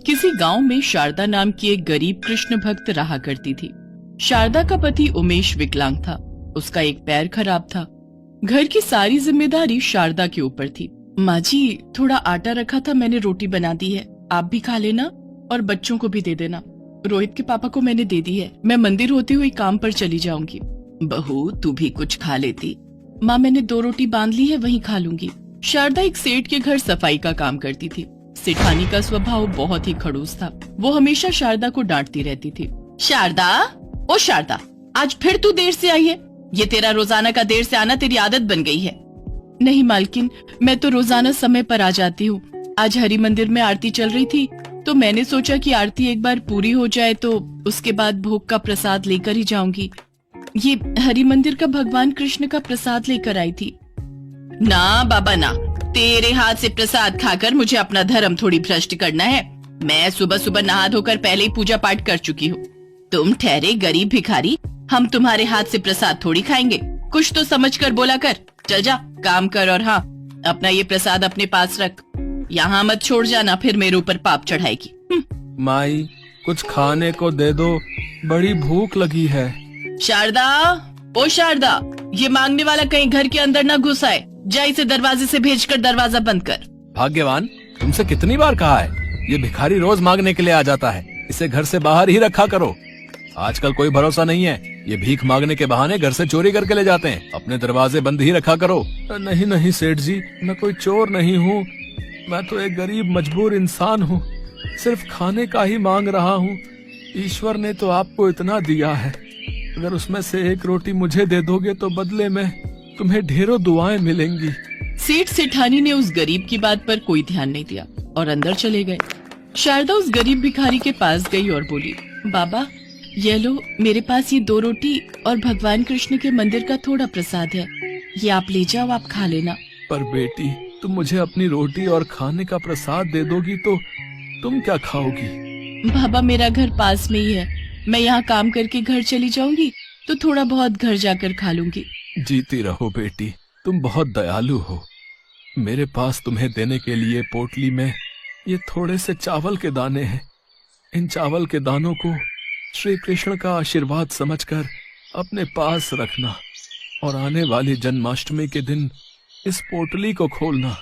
किसी गांव में शारदा नाम की एक गरीब कृष्ण भक्त रहा करती थी। शारदा का पति उमेश विकलांग था। उसका एक पैर खराब था। घर की सारी जिम्मेदारी शारदा के ऊपर थी। माँ जी, थोड़ा आटा रखा था, मैंने रोटी बना दी है, आप भी खा लेना और बच्चों को भी दे देना। रोहित के पापा को मैंने दे दी है, मैं मंदिर होते हुए काम पर चली जाऊंगी। बहू, तू भी कुछ खा लेती। माँ, मैंने 2 रोटी बांध ली है, वहीं खा लूंगी। शारदा एक सेठ के घर सफाई का काम करती थी। सेठानी का स्वभाव बहुत ही खड़ूस था। वो हमेशा शारदा को डांटती रहती थी। शारदा, ओ शारदा, आज फिर तू देर से आई है। ये तेरा रोजाना का देर से आना तेरी आदत बन गई है। नहीं मालकिन, मैं तो रोजाना समय पर आ जाती हूँ। आज हरि मंदिर में आरती चल रही थी तो मैंने सोचा कि आरती एक बार पूरी हो जाए तो उसके बाद भोग का प्रसाद लेकर ही जाऊंगी। ये हरि मंदिर का भगवान कृष्ण का प्रसाद लेकर आई थी। ना बाबा ना, तेरे हाथ से प्रसाद खाकर मुझे अपना धर्म थोड़ी भ्रष्ट करना है। मैं सुबह सुबह नहा धोकर पहले ही पूजा पाठ कर चुकी हूँ। तुम ठहरे गरीब भिखारी, हम तुम्हारे हाथ से प्रसाद थोड़ी खाएंगे। कुछ तो समझ कर बोला कर। चल जा, काम कर और हाँ, अपना ये प्रसाद अपने पास रख। यहाँ मत छोड़ जाना, फिर मेरे ऊपर पाप चढ़ाएगी। माई, कुछ खाने को दे दो, बड़ी भूख लगी है। शारदा, ओ शारदा, ये मांगने वाला कहीं घर के अंदर न घुस आए। जा इसे दरवाजे से भेजकर दरवाजा बंद कर। भाग्यवान, तुमसे कितनी बार कहा है, ये भिखारी रोज मांगने के लिए आ जाता है, इसे घर से बाहर ही रखा करो। आजकल कोई भरोसा नहीं है, ये भीख मांगने के बहाने घर से चोरी करके ले जाते हैं। अपने दरवाजे बंद ही रखा करो। नहीं नहीं सेठ जी, मैं कोई चोर नहीं हूँ। मैं तो एक गरीब मजबूर इंसान हूँ, सिर्फ खाने का ही मांग रहा हूँ। ईश्वर ने तो आपको इतना दिया है, अगर उसमें से एक रोटी मुझे दे दोगे तो बदले में तुम्हें ढेरों दुआएं मिलेंगी। सेठ सेठानी ने उस गरीब की बात पर कोई ध्यान नहीं दिया और अंदर चले गए। शारदा उस गरीब भिखारी के पास गई और बोली, बाबा, ये लो, मेरे पास ये 2 रोटी और भगवान कृष्ण के मंदिर का थोड़ा प्रसाद है, ये आप ले जाओ, आप खा लेना। पर बेटी, तुम मुझे अपनी रोटी और खाने का प्रसाद दे दोगी तो तुम क्या खाओगी? बाबा, मेरा घर पास में ही है, मैं यहाँ काम करके घर चली जाऊंगी तो थोड़ा बहुत घर जाकर खा लूंगी। जीती रहो बेटी, तुम बहुत दयालु हो। मेरे पास तुम्हें देने के लिए पोटली में ये थोड़े से चावल के दाने हैं। इन चावल के दानों को श्री कृष्ण का आशीर्वाद समझकर अपने पास रखना और आने वाली जन्माष्टमी के दिन इस पोटली को खोलना।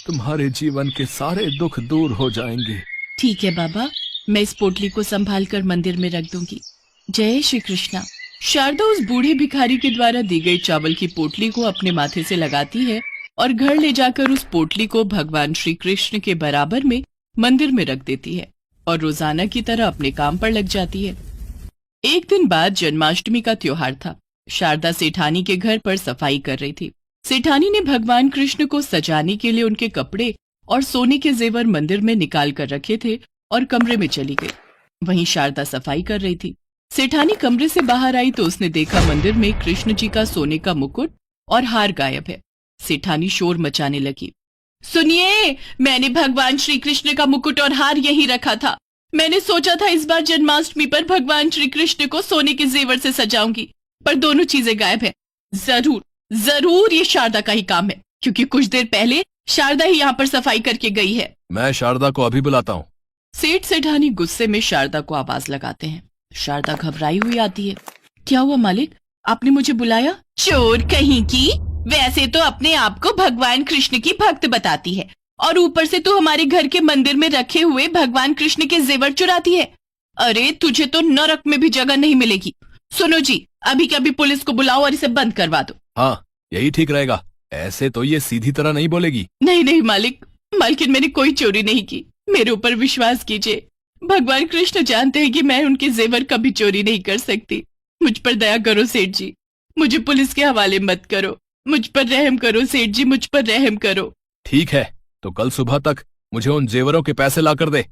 तुम्हारे जीवन के सारे दुख दूर हो जाएंगे। ठीक है बाबा, मैं इस पोटली को संभाल कर मंदिर में रख दूंगी। जय श्री कृष्णा। शारदा उस बूढ़े भिखारी के द्वारा दी गई चावल की पोटली को अपने माथे से लगाती है और घर ले जाकर उस पोटली को भगवान श्री कृष्ण के बराबर में मंदिर में रख देती है और रोजाना की तरह अपने काम पर लग जाती है। एक दिन बाद जन्माष्टमी का त्योहार था। शारदा सेठानी के घर पर सफाई कर रही थी। सेठानी ने भगवान कृष्ण को सजाने के लिए उनके कपड़े और सोने के जेवर मंदिर में निकाल कर रखे थे और कमरे में चली गई। वहीं शारदा सफाई कर रही थी। सेठानी कमरे से बाहर आई तो उसने देखा मंदिर में कृष्ण जी का सोने का मुकुट और हार गायब है। सेठानी शोर मचाने लगी, सुनिए, मैंने भगवान श्री कृष्ण का मुकुट और हार यहीं रखा था। मैंने सोचा था इस बार जन्माष्टमी पर भगवान श्री कृष्ण को सोने के जेवर से सजाऊंगी, पर दोनों चीजें गायब है। जरूर ये शारदा का ही काम है, क्योंकि कुछ देर पहले शारदा ही यहाँ पर सफाई करके गई है। मैं शारदा को अभी बुलाता हूँ। सेठ सेठानी गुस्से में शारदा को आवाज लगाते हैं। शारदा घबराई हुई आती है। क्या हुआ मालिक, आपने मुझे बुलाया? चोर कहीं की, वैसे तो अपने आप को भगवान कृष्ण की भक्त बताती है और ऊपर से तू हमारे घर के मंदिर में रखे हुए भगवान कृष्ण के जेवर चुराती है। अरे तुझे तो नरक में भी जगह नहीं मिलेगी। सुनो जी, अभी के अभी पुलिस को बुलाओ और इसे बंद करवा दो। हाँ, यही ठीक रहेगा। ऐसे तो ये सीधी तरह नहीं बोलेगी। नहीं मालिक, मालकिन मैंने कोई चोरी नहीं की, मेरे ऊपर विश्वास कीजिए। भगवान कृष्ण जानते हैं कि मैं उनके जेवर कभी चोरी नहीं कर सकती। मुझ पर दया करो सेठ जी, मुझे पुलिस के हवाले मत करो। मुझ पर रहम करो सेठ जी, मुझ पर रहम करो। ठीक है, तो कल सुबह तक मुझे उन जेवरों के पैसे ला कर दे,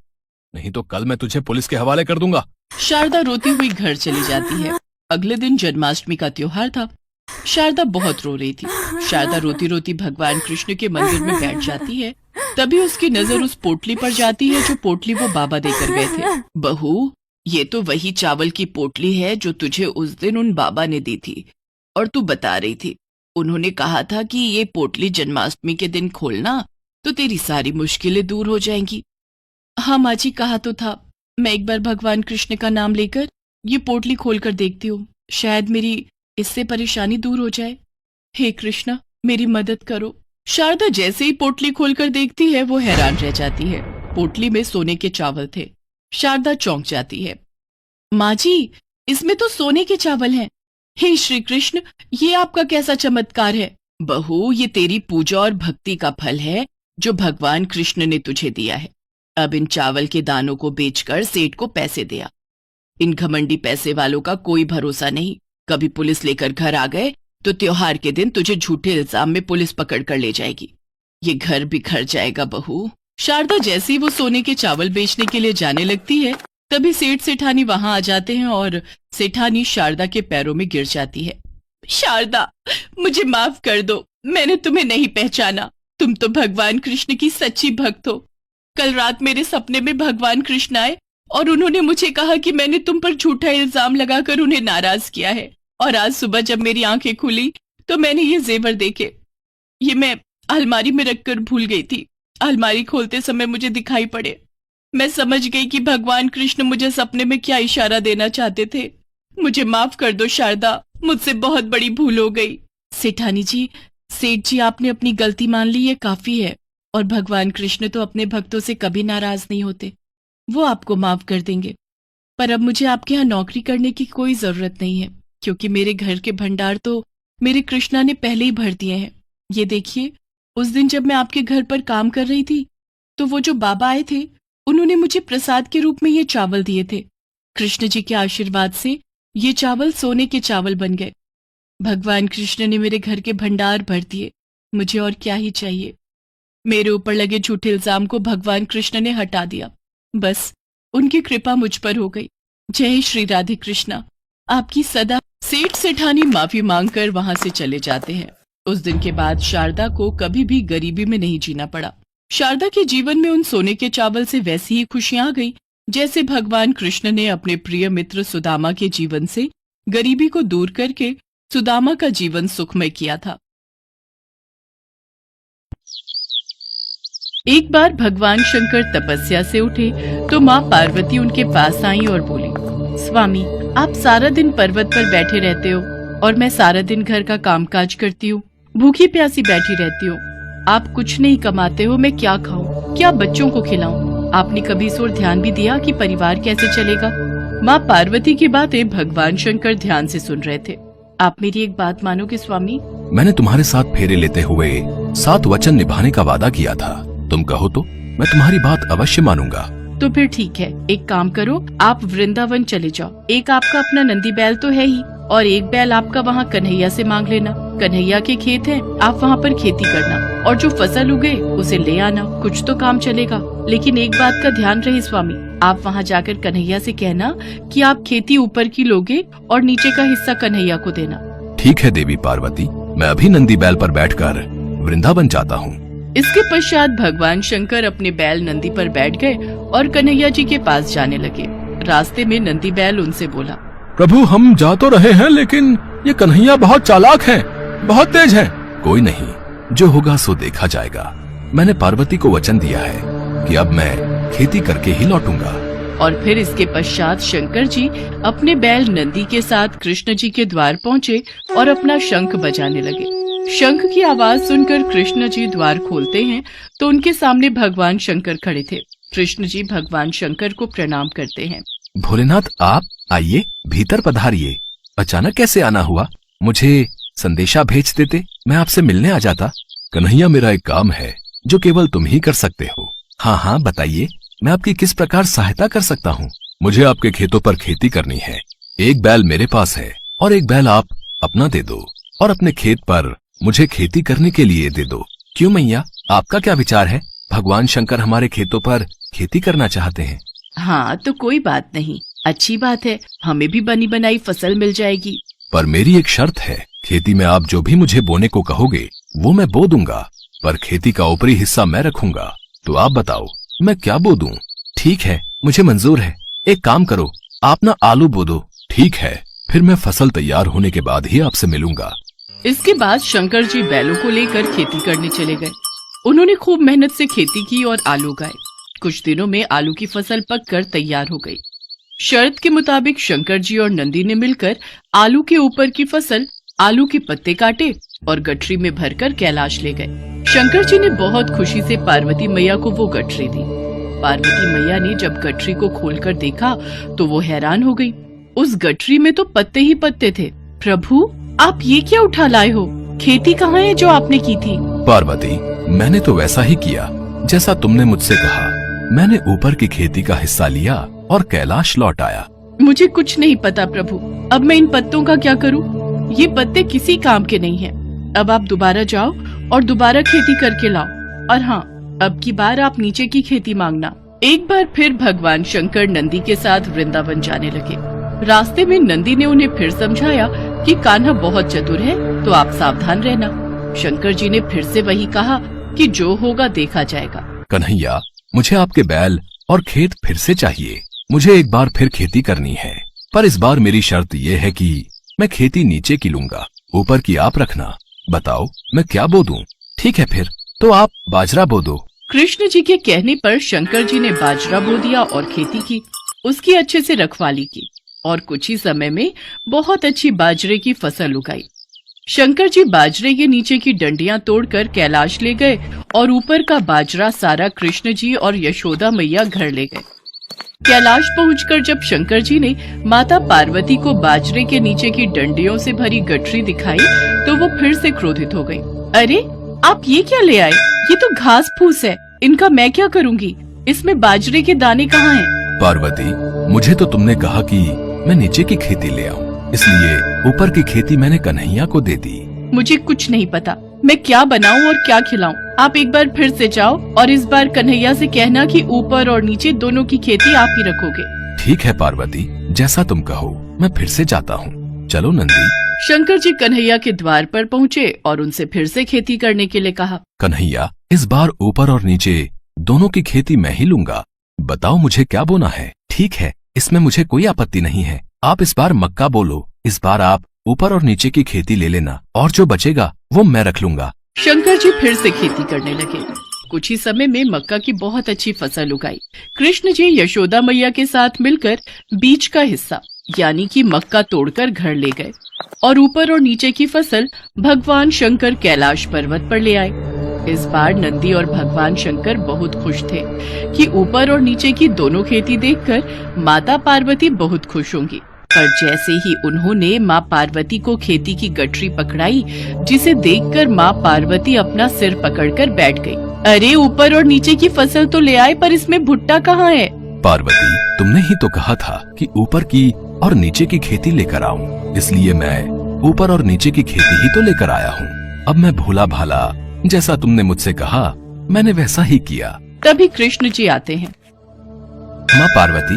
नहीं तो कल मैं तुझे पुलिस के हवाले कर दूंगा। शारदा रोती हुई घर चली जाती है। अगले दिन जन्माष्टमी का त्योहार था। शारदा बहुत रो रही थी। शारदा रोती रोती भगवान कृष्ण के मंदिर में बैठ जाती है। तभी उसकी नजर उस पोटली पर जाती है जो पोटली वो बाबा देकर गए थे। बहू, ये तो वही चावल की पोटली है जो तुझे उस दिन उन बाबा ने दी थी और तू बता रही थी, उन्होंने कहा था कि ये पोटली जन्माष्टमी के दिन खोलना तो तेरी सारी मुश्किलें दूर हो जाएंगी। हाँ माँ जी, कहा तो था। मैं एक बार भगवान कृष्ण का नाम लेकर ये पोटली खोलकर देखती हूँ, शायद मेरी इससे परेशानी दूर हो जाए। हे कृष्णा, मेरी मदद करो। शारदा जैसे ही पोटली खोलकर देखती है वो हैरान रह जाती है। पोटली में सोने के चावल थे। शारदा चौंक जाती है। माँ जी, इसमें तो सोने के चावल हैं। हे श्री कृष्ण, ये आपका कैसा चमत्कार है? बहू, ये तेरी पूजा और भक्ति का फल है जो भगवान कृष्ण ने तुझे दिया है। अब इन चावल के दानों को बेचकर सेठ को पैसे दिया। इन घमंडी पैसे वालों का कोई भरोसा नहीं। कभी पुलिस लेकर घर आ गए तो त्योहार के दिन तुझे झूठे इल्जाम में पुलिस पकड़ कर ले जाएगी। ये घर बिखर जाएगा बहू। शारदा जैसे ही वो सोने के चावल बेचने के लिए जाने लगती है, तभी सेठ सेठानी वहां आ जाते हैं और सेठानी शारदा के पैरों में गिर जाती है। शारदा, मुझे माफ कर दो, मैंने तुम्हें नहीं पहचाना। तुम तो भगवान कृष्ण की सच्ची भक्त हो। कल रात मेरे सपने में भगवान कृष्ण आए और उन्होंने मुझे कहा कि मैंने तुम पर झूठा इल्जाम लगाकर उन्हें नाराज किया है। और आज सुबह जब मेरी आंखें खुली तो मैंने ये जेवर देखे। ये मैं अलमारी में रखकर भूल गई थी। अलमारी खोलते समय मुझे दिखाई पड़े। मैं समझ गई कि भगवान कृष्ण मुझे सपने में क्या इशारा देना चाहते थे। मुझे माफ कर दो शारदा, मुझसे बहुत बड़ी भूल हो गई। सेठानी जी, सेठ जी, आपने अपनी गलती मान ली, ये काफी है। और भगवान कृष्ण तो अपने भक्तों से कभी नाराज नहीं होते, वो आपको माफ कर देंगे। पर अब मुझे आपके यहाँ नौकरी करने की कोई जरूरत नहीं है, क्योंकि मेरे घर के भंडार तो मेरे कृष्णा ने पहले ही भर दिए हैं। ये देखिए, उस दिन जब मैं आपके घर पर काम कर रही थी तो वो जो बाबा आए थे, उन्होंने मुझे प्रसाद के रूप में ये चावल दिए थे। कृष्ण जी के आशीर्वाद से ये चावल सोने के चावल बन गए। भगवान कृष्ण ने मेरे घर के भंडार भर दिए। मुझे और क्या ही चाहिए। मेरे ऊपर लगे झूठे इल्जाम को भगवान कृष्ण ने हटा दिया। बस उनकी कृपा मुझ पर हो गई। जय श्री राधे कृष्णा, आपकी सदा। सेठ सेठानी माफी मांगकर वहां से चले जाते हैं। उस दिन के बाद शारदा को कभी भी गरीबी में नहीं जीना पड़ा। शारदा के जीवन में उन सोने के चावल से वैसी ही खुशियां आ गई जैसे भगवान कृष्ण ने अपने प्रिय मित्र सुदामा के जीवन से गरीबी को दूर करके सुदामा का जीवन सुखमय किया था। एक बार भगवान शंकर तपस्या से उठे तो माँ पार्वती उनके पास आई और बोली, स्वामी, आप सारा दिन पर्वत पर बैठे रहते हो और मैं सारा दिन घर का कामकाज करती हूँ, भूखी प्यासी बैठी रहती हूँ। आप कुछ नहीं कमाते हो, मैं क्या खाऊं, क्या बच्चों को खिलाऊं? आपने कभी इस ओर ध्यान भी दिया कि परिवार कैसे चलेगा? माँ पार्वती की बातें भगवान शंकर ध्यान से सुन रहे थे। आप मेरी एक बात मानोगे स्वामी? मैंने तुम्हारे साथ फेरे लेते हुए 7 वचन निभाने का वादा किया था। तुम कहो तो मैं तुम्हारी बात अवश्य मानूंगा। तो फिर ठीक है, एक काम करो, आप वृंदावन चले जाओ। एक आपका अपना नंदी बैल तो है ही, और एक बैल आपका वहाँ कन्हैया से मांग लेना। कन्हैया के खेत हैं, आप वहाँ पर खेती करना और जो फसल उगे उसे ले आना। कुछ तो काम चलेगा। लेकिन एक बात का ध्यान रहे स्वामी, आप वहाँ जाकर कन्हैया से कहना कि आप खेती ऊपर की लोगे और नीचे का हिस्सा कन्हैया को देना। ठीक है देवी पार्वती, मैं अभी नंदी बैल पर बैठकर वृंदावन जाता हूँ। इसके पश्चात भगवान शंकर अपने बैल नंदी पर बैठ गए और कन्हैया जी के पास जाने लगे। रास्ते में नंदी बैल उनसे बोला, प्रभु, हम जा तो रहे हैं लेकिन ये कन्हैया बहुत चालाक हैं, बहुत तेज हैं। कोई नहीं, जो होगा सो देखा जाएगा। मैंने पार्वती को वचन दिया है कि अब मैं खेती करके ही लौटूंगा। और फिर इसके पश्चात शंकर जी अपने बैल नंदी के साथ कृष्ण जी के द्वार पहुँचे और अपना शंख बजाने लगे। शंख की आवाज सुनकर कृष्ण जी द्वार खोलते हैं तो उनके सामने भगवान शंकर खड़े थे। कृष्ण जी भगवान शंकर को प्रणाम करते हैं। भोलेनाथ, आप आइए, भीतर पधारिए। अचानक कैसे आना हुआ? मुझे संदेशा भेज देते, मैं आपसे मिलने आ जाता। कन्हैया, मेरा एक काम है जो केवल तुम ही कर सकते हो। हाँ हाँ, बताइए, मैं आपकी किस प्रकार सहायता कर सकता हूँ? मुझे आपके खेतों पर खेती करनी है। एक बैल मेरे पास है और एक बैल आप अपना दे दो और अपने खेत पर मुझे खेती करने के लिए दे दो। क्यों मैया, आपका क्या विचार है? भगवान शंकर हमारे खेतों पर खेती करना चाहते हैं। हाँ, तो कोई बात नहीं, अच्छी बात है, हमें भी बनी बनाई फसल मिल जाएगी। पर मेरी एक शर्त है, खेती में आप जो भी मुझे बोने को कहोगे वो मैं बो दूंगा, पर खेती का ऊपरी हिस्सा मैं रखूंगा। तो आप बताओ मैं क्या बो दूं? ठीक है, मुझे मंजूर है। एक काम करो, आप ना आलू बो दो। ठीक है, फिर मैं फसल तैयार होने के बाद ही आपसे मिलूंगा। इसके बाद शंकर जी बैलों को लेकर खेती करने चले गए। उन्होंने खूब मेहनत से खेती की और आलू उगाए। कुछ दिनों में आलू की फसल पककर तैयार हो गई। शर्त के मुताबिक शंकर जी और नंदी ने मिलकर आलू के ऊपर की फसल, आलू के पत्ते काटे और गठरी में भरकर कैलाश ले गए। शंकर जी ने बहुत खुशी से पार्वती मैया को वो गठरी दी। पार्वती मैया ने जब गठरी को खोलकर देखा तो वो हैरान हो गई। उस गठरी में तो पत्ते ही पत्ते थे। प्रभु, आप ये क्या उठा लाए हो? खेती कहाँ है जो आपने की थी? पार्वती, मैंने तो वैसा ही किया जैसा तुमने मुझसे कहा। मैंने ऊपर की खेती का हिस्सा लिया और कैलाश लौट आया। मुझे कुछ नहीं पता प्रभु। अब मैं इन पत्तों का क्या करूं? ये पत्ते किसी काम के नहीं हैं। अब आप दोबारा जाओ और दोबारा खेती करके लाओ। और हाँ, अब की बार आप नीचे की खेती मांगना। एक बार फिर भगवान शंकर नंदी के साथ वृंदावन जाने लगे। रास्ते में नंदी ने उन्हें फिर समझाया कि कान्हा बहुत चतुर है, तो आप सावधान रहना। शंकर जी ने फिर से वही कहा कि जो होगा देखा जाएगा। कन्हैया, मुझे आपके बैल और खेत फिर से चाहिए। मुझे एक बार फिर खेती करनी है, पर इस बार मेरी शर्त ये है कि मैं खेती नीचे की लूंगा, ऊपर की आप रखना। बताओ मैं क्या बो दूं? ठीक है, फिर तो आप बाजरा बो दो। कृष्ण जी के कहने पर शंकर जी ने बाजरा बो दिया और खेती की। उसकी अच्छे से रखवाली की और कुछ ही समय में बहुत अच्छी बाजरे की फसल उगाई। शंकर जी बाजरे के नीचे की डंडियां तोड़कर कैलाश ले गए और ऊपर का बाजरा सारा कृष्ण जी और यशोदा मैया घर ले गए। कैलाश पहुंचकर जब शंकर जी ने माता पार्वती को बाजरे के नीचे की डंडियों से भरी गठरी दिखाई तो वो फिर से क्रोधित हो गई। अरे, आप ये क्या ले आए? ये तो घास फूस है, इनका मैं क्या करूंगी? इसमें बाजरे के दाने कहाँ हैं? पार्वती, मुझे तो तुमने कहा कि मैं नीचे की खेती ले आऊं, इसलिए ऊपर की खेती मैंने कन्हैया को दे दी। मुझे कुछ नहीं पता मैं क्या बनाऊं और क्या खिलाऊं। आप एक बार फिर से जाओ और इस बार कन्हैया से कहना कि ऊपर और नीचे दोनों की खेती आप ही रखोगे। ठीक है पार्वती, जैसा तुम कहो, मैं फिर से जाता हूँ। चलो नंदी। शंकर जी कन्हैया के द्वार पर पहुँचे और उनसे फिर से खेती करने के लिए कहा। कन्हैया, इस बार ऊपर और नीचे दोनों की खेती मैं ही लूंगा। बताओ मुझे क्या बोना है? ठीक है, इसमें मुझे कोई आपत्ति नहीं है। आप इस बार मक्का बोलो। इस बार आप ऊपर और नीचे की खेती ले लेना और जो बचेगा वो मैं रख लूंगा। शंकर जी फिर से खेती करने लगे। कुछ ही समय में मक्का की बहुत अच्छी फसल उगाई। कृष्ण जी यशोदा मैया के साथ मिलकर बीच का हिस्सा यानी कि मक्का तोड़कर घर ले गए और ऊपर और नीचे की फसल भगवान शंकर कैलाश पर्वत पर ले आए। इस बार नंदी और भगवान शंकर बहुत खुश थे कि ऊपर और नीचे की दोनों खेती देखकर माता पार्वती बहुत खुश होंगी। पर जैसे ही उन्होंने माँ पार्वती को खेती की गठरी पकड़ाई, जिसे देखकर माँ पार्वती अपना सिर पकड़कर बैठ गई। अरे, ऊपर और नीचे की फसल तो ले आए, पर इसमें भुट्टा कहाँ है? पार्वती, तुमने ही तो कहा था कि ऊपर की और नीचे की खेती लेकर आऊं, इसलिए मैं ऊपर और नीचे की खेती ही तो लेकर आया हूँ। अब मैं भोला भाला, जैसा तुमने मुझसे कहा मैंने वैसा ही किया। तभी कृष्ण जी आते हैं। माँ पार्वती,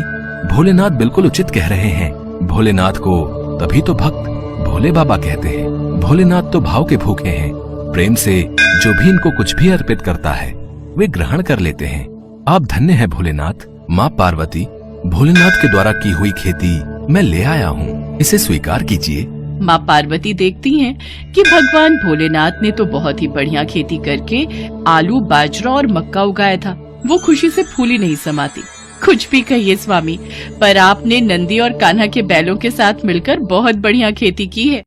भोलेनाथ बिल्कुल उचित कह रहे हैं। भोलेनाथ को तभी तो भक्त भोले बाबा कहते हैं। भोलेनाथ तो भाव के भूखे हैं। प्रेम से जो भी इनको कुछ भी अर्पित करता है वे ग्रहण कर लेते हैं। आप धन्य हैं भोलेनाथ। माँ पार्वती, भोलेनाथ के द्वारा की हुई खेती मैं ले आया हूँ, इसे स्वीकार कीजिए। माँ पार्वती देखती हैं कि भगवान भोलेनाथ ने तो बहुत ही बढ़िया खेती करके आलू, बाजरा और मक्का उगाया था। वो खुशी से फूली नहीं समाती। कुछ भी कहिए स्वामी, पर आपने नंदी और कान्हा के बैलों के साथ मिलकर बहुत बढ़िया खेती की है।